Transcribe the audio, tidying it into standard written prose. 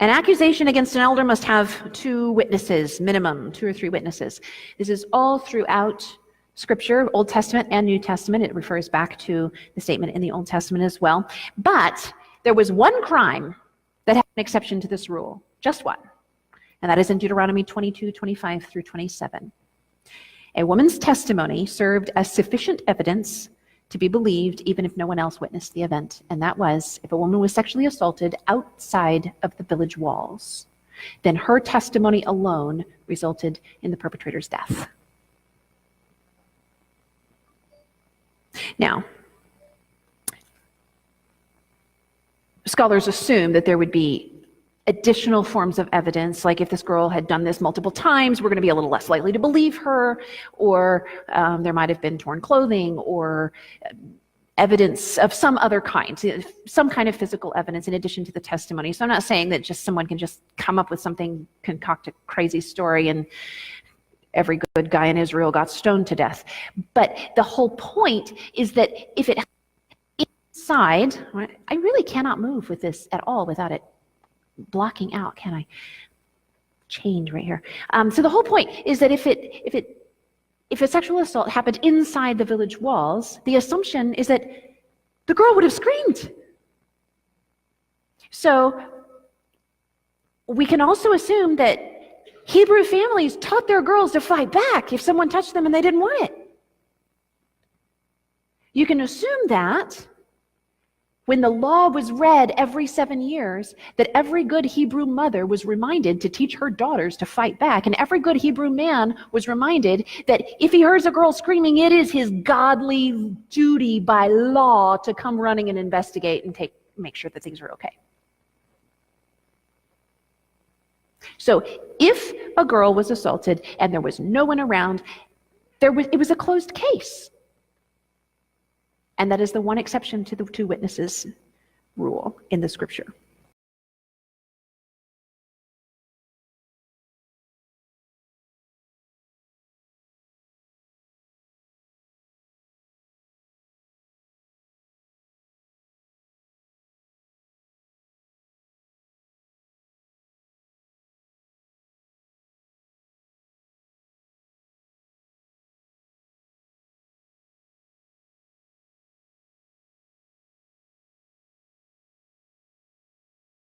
An accusation against an elder must have 2 witnesses, minimum, 2 or 3 witnesses. This is all throughout Scripture, Old Testament and New Testament. It refers back to the statement in the Old Testament as well. But there was one crime that had an exception to this rule, just one. And that is in Deuteronomy 22, 25 through 27. A woman's testimony served as sufficient evidence to be believed even if no one else witnessed the event. And that was, if a woman was sexually assaulted outside of the village walls, then her testimony alone resulted in the perpetrator's death. Now, scholars assume that there would be additional forms of evidence, like if this girl had done this multiple times, we're going to be a little less likely to believe her, or there might have been torn clothing, or evidence of some other kind, some kind of physical evidence in addition to the testimony. So I'm not saying that just someone can just come up with something, concoct a crazy story, and every good guy in Israel got stoned to death. But the whole point is that if it inside, I really cannot move with this at all without it blocking out, can I? Change right here. So the whole point is that if a sexual assault happened inside the village walls, the assumption is that the girl would have screamed. So we can also assume that Hebrew families taught their girls to fight back if someone touched them and they didn't want it. You can assume that when the law was read every 7 years, that every good Hebrew mother was reminded to teach her daughters to fight back, and every good Hebrew man was reminded that if he hears a girl screaming, it is his godly duty by law to come running and investigate and make sure that things are okay. So if a girl was assaulted and there was no one around, it was a closed case. And that is the one exception to the 2 witnesses rule in the Scripture.